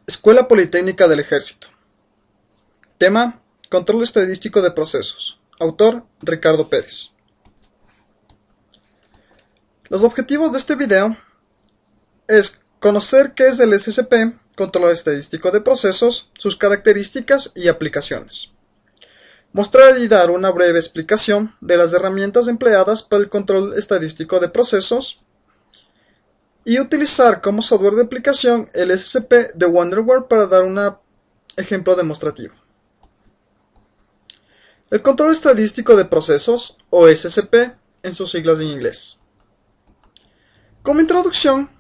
Escuela Politécnica del Ejército. Tema: Control estadístico de procesos. Autor: Ricardo Pérez. Los objetivos de este video es conocer qué es el SSP, Control estadístico de procesos, sus características y aplicaciones. Mostrar y dar una breve explicación de las herramientas empleadas para el control estadístico de procesos y utilizar como software de aplicación el SSP de Wonderware para dar un ejemplo demostrativo. El control estadístico de procesos, o SSP en sus siglas en inglés. Como introducción,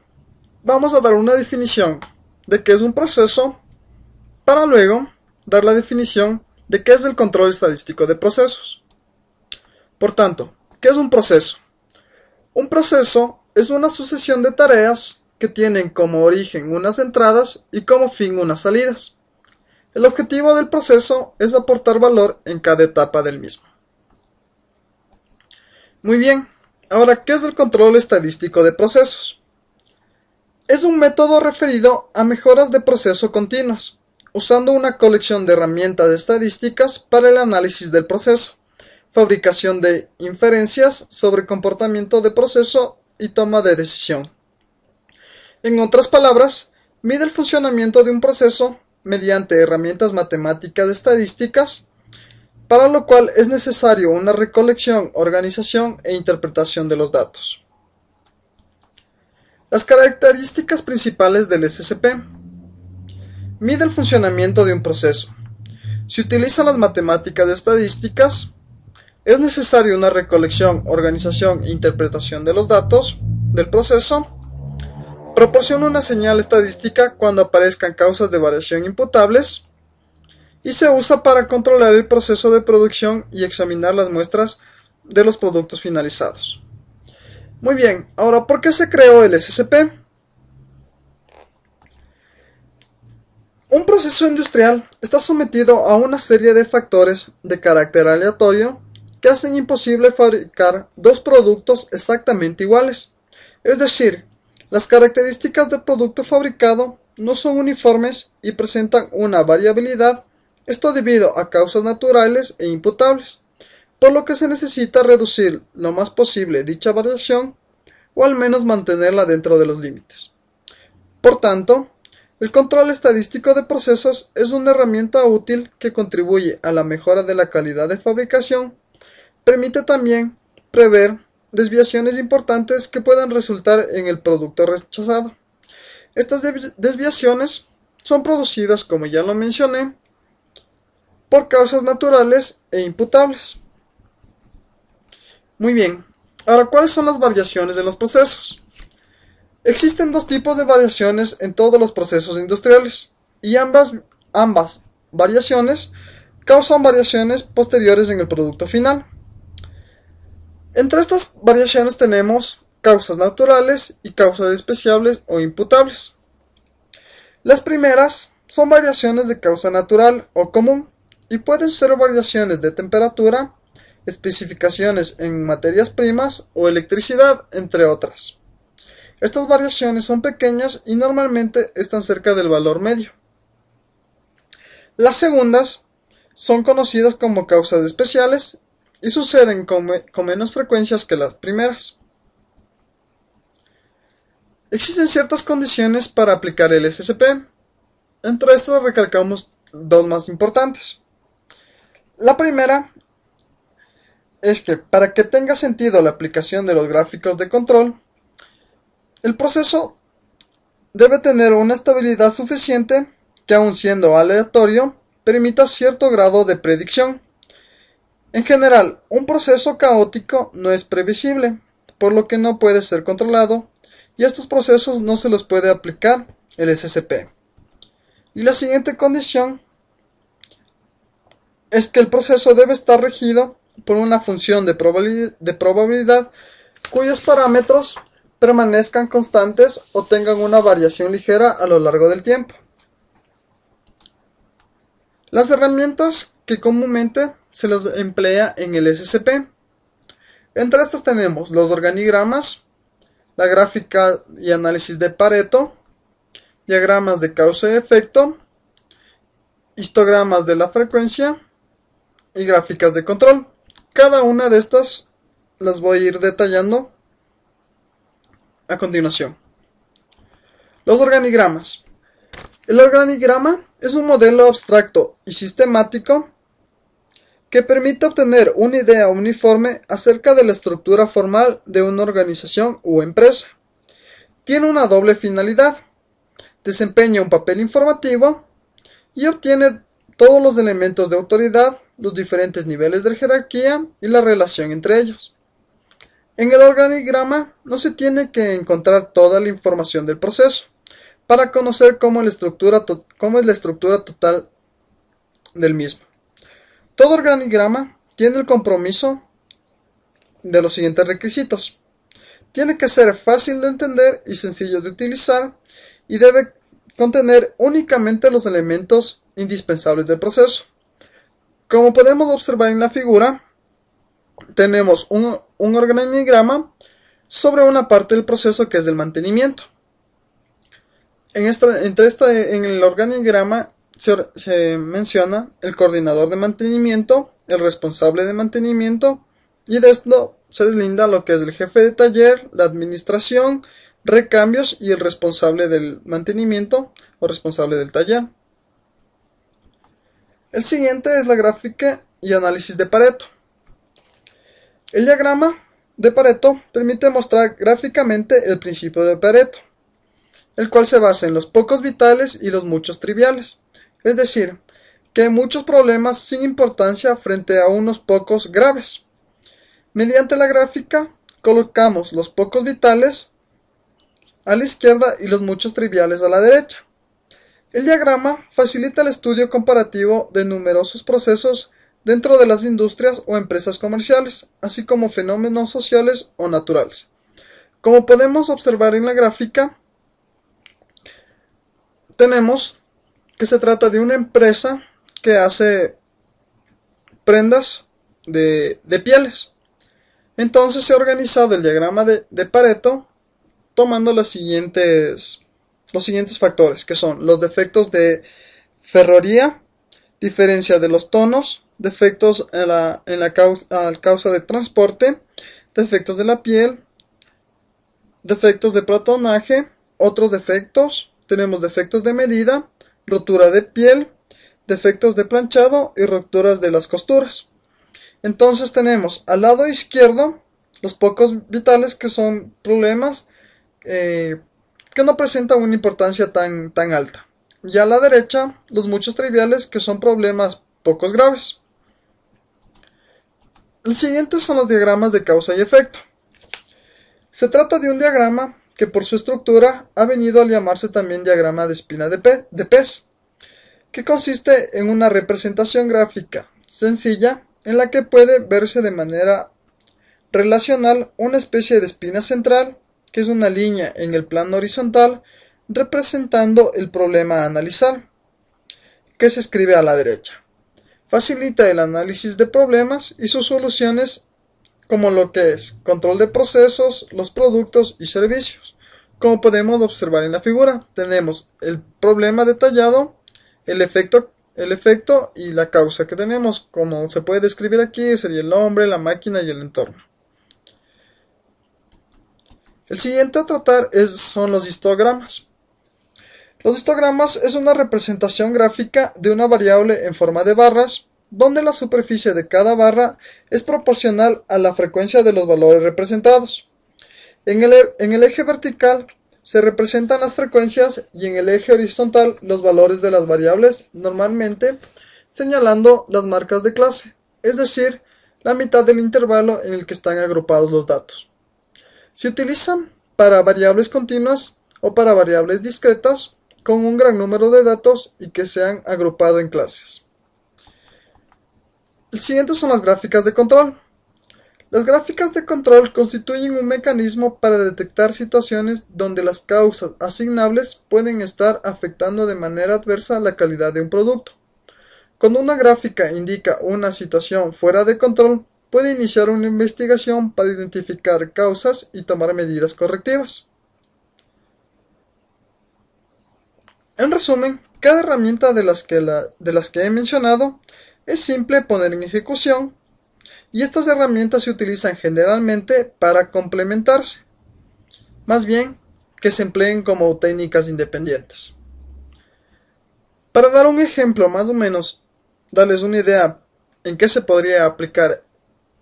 vamos a dar una definición de qué es un proceso, para luego dar la definición de qué es el control estadístico de procesos. Por tanto, ¿qué es un proceso? Un proceso es una sucesión de tareas que tienen como origen unas entradas y como fin unas salidas. El objetivo del proceso es aportar valor en cada etapa del mismo. Muy bien, ahora, ¿qué es el control estadístico de procesos? Es un método referido a mejoras de proceso continuas, usando una colección de herramientas estadísticas para el análisis del proceso, fabricación de inferencias sobre comportamiento de proceso y toma de decisión. En otras palabras, mide el funcionamiento de un proceso mediante herramientas matemáticas estadísticas, para lo cual es necesario una recolección, organización e interpretación de los datos. Las características principales del SSP. Mide el funcionamiento de un proceso. Si utilizan las matemáticas estadísticas, es necesario una recolección, organización e interpretación de los datos del proceso. Proporciona una señal estadística cuando aparezcan causas de variación imputables. Y se usa para controlar el proceso de producción y examinar las muestras de los productos finalizados. Muy bien, ahora, ¿por qué se creó el SSP? Un proceso industrial está sometido a una serie de factores de carácter aleatorio que hacen imposible fabricar dos productos exactamente iguales. Es decir, las características del producto fabricado no son uniformes y presentan una variabilidad, esto debido a causas naturales e imputables, por lo que se necesita reducir lo más posible dicha variación o al menos mantenerla dentro de los límites. Por tanto, el control estadístico de procesos es una herramienta útil que contribuye a la mejora de la calidad de fabricación. Permite también prever desviaciones importantes que puedan resultar en el producto rechazado. Estas desviaciones son producidas, como ya lo mencioné, por causas naturales e imputables. Muy bien, ahora, ¿cuáles son las variaciones de los procesos? Existen dos tipos de variaciones en todos los procesos industriales, y ambas variaciones causan variaciones posteriores en el producto final. Entre estas variaciones tenemos causas naturales y causas especiales o imputables. Las primeras son variaciones de causa natural o común y pueden ser variaciones de temperatura, especificaciones en materias primas o electricidad, entre otras. Estas variaciones son pequeñas y normalmente están cerca del valor medio. Las segundas son conocidas como causas especiales y suceden con menos frecuencias que las primeras. Existen ciertas condiciones para aplicar el SSP. Entre estas recalcamos dos más importantes. La primera es que para que tenga sentido la aplicación de los gráficos de control, el proceso debe tener una estabilidad suficiente que, aun siendo aleatorio, permita cierto grado de predicción. En general, un proceso caótico no es previsible, por lo que no puede ser controlado, y a estos procesos no se les puede aplicar el SSP. Y la siguiente condición es que el proceso debe estar regido por una función de probabilidad cuyos parámetros permanezcan constantes o tengan una variación ligera a lo largo del tiempo. Las herramientas que comúnmente se las emplea en el SSP. Entre estas tenemos los organigramas, la gráfica y análisis de Pareto diagramas de causa y efecto, histogramas de la frecuencia y gráficas de control. Cada una de estas las voy a ir detallando a continuación. Los organigramas. El organigrama es un modelo abstracto y sistemático que permite obtener una idea uniforme acerca de la estructura formal de una organización u empresa. Tiene una doble finalidad: desempeña un papel informativo y obtiene todos los elementos de autoridad, los diferentes niveles de jerarquía y la relación entre ellos. En el organigrama no se tiene que encontrar toda la información del proceso para conocer cómo es la estructura total del mismo. Todo organigrama tiene el compromiso de los siguientes requisitos. Tiene que ser fácil de entender y sencillo de utilizar, y debe contener únicamente los elementos indispensables del proceso. Como podemos observar en la figura, tenemos un organigrama sobre una parte del proceso que es el mantenimiento. En el organigrama se menciona el coordinador de mantenimiento, el responsable de mantenimiento, y de esto se deslinda lo que es el jefe de taller, la administración, recambios y el responsable del mantenimiento o responsable del taller. El siguiente es la gráfica y análisis de Pareto. El diagrama de Pareto permite mostrar gráficamente el principio de Pareto, el cual se basa en los pocos vitales y los muchos triviales, es decir, que hay muchos problemas sin importancia frente a unos pocos graves. Mediante la gráfica colocamos los pocos vitales a la izquierda y los muchos triviales a la derecha. El diagrama facilita el estudio comparativo de numerosos procesos dentro de las industrias o empresas comerciales, así como fenómenos sociales o naturales. Como podemos observar en la gráfica, tenemos que se trata de una empresa que hace prendas de pieles. Entonces se ha organizado el diagrama de Pareto tomando los siguientes factores, que son los defectos de ferrería, diferencia de los tonos, defectos en la causa de transporte, defectos de la piel, defectos de patronaje, otros defectos. Tenemos defectos de medida, rotura de piel, defectos de planchado y rupturas de las costuras. Entonces tenemos al lado izquierdo los pocos vitales, que son problemas que no presentan una importancia tan alta. Y a la derecha los muchos triviales, que son problemas pocos graves. Los siguientes son los diagramas de causa y efecto. Se trata de un diagrama que por su estructura ha venido a llamarse también diagrama de espina de pez, que consiste en una representación gráfica sencilla en la que puede verse de manera relacional una especie de espina central, que es una línea en el plano horizontal representando el problema a analizar, que se escribe a la derecha. Facilita el análisis de problemas y sus soluciones, como lo que es control de procesos, los productos y servicios. Como podemos observar en la figura, tenemos el problema detallado, el efecto y la causa que tenemos. Como se puede describir aquí, sería el hombre, la máquina y el entorno. El siguiente a tratar son los histogramas. Los histogramas es una representación gráfica de una variable en forma de barras, donde la superficie de cada barra es proporcional a la frecuencia de los valores representados. En el eje vertical se representan las frecuencias y en el eje horizontal los valores de las variables, normalmente señalando las marcas de clase, es decir, la mitad del intervalo en el que están agrupados los datos. Se utilizan para variables continuas o para variables discretas con un gran número de datos y que se han agrupado en clases. El siguiente son las gráficas de control. Las gráficas de control constituyen un mecanismo para detectar situaciones donde las causas asignables pueden estar afectando de manera adversa la calidad de un producto. Cuando una gráfica indica una situación fuera de control, puede iniciar una investigación para identificar causas y tomar medidas correctivas. En resumen, cada herramienta de las que he mencionado es simple poner en ejecución, y estas herramientas se utilizan generalmente para complementarse, más bien que se empleen como técnicas independientes. Para dar un ejemplo, más o menos, darles una idea en qué se podría aplicar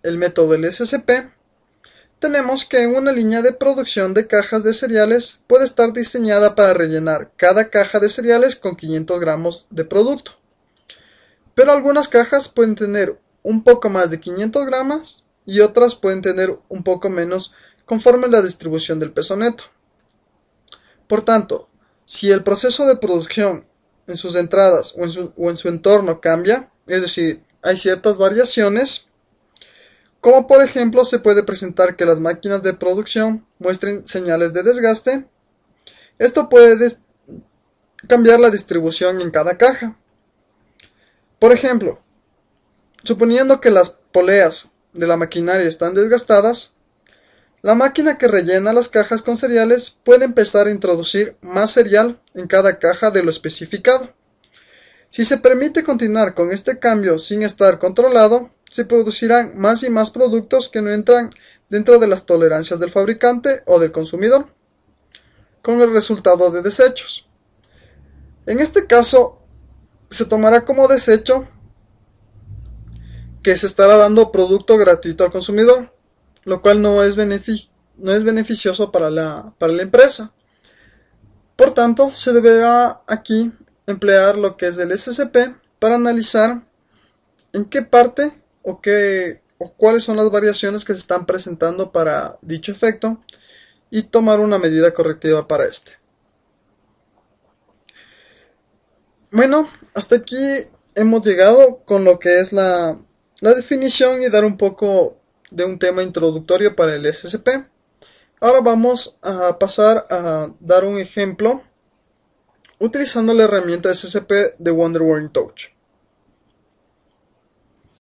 el método del SCP, tenemos que una línea de producción de cajas de cereales puede estar diseñada para rellenar cada caja de cereales con 500 gramos de producto. Pero algunas cajas pueden tener un poco más de 500 gramos y otras pueden tener un poco menos conforme la distribución del peso neto. Por tanto, si el proceso de producción en sus entradas o en su entorno cambia, es decir, hay ciertas variaciones, como por ejemplo se puede presentar que las máquinas de producción muestren señales de desgaste, esto puede cambiar la distribución en cada caja. Por ejemplo, suponiendo que las poleas de la maquinaria están desgastadas, la máquina que rellena las cajas con cereales puede empezar a introducir más cereal en cada caja de lo especificado. Si se permite continuar con este cambio sin estar controlado, se producirán más y más productos que no entran dentro de las tolerancias del fabricante o del consumidor, con el resultado de desechos. En este caso, se tomará como desecho que se estará dando producto gratuito al consumidor, lo cual no es beneficioso para la empresa. Por tanto, se deberá aquí emplear lo que es el SCP para analizar en qué parte o cuáles son las variaciones que se están presentando para dicho efecto y tomar una medida correctiva para este. Bueno, hasta aquí hemos llegado con lo que es la definición y dar un poco de un tema introductorio para el SCP. Ahora vamos a pasar a dar un ejemplo utilizando la herramienta SCP de Wonderware in Touch.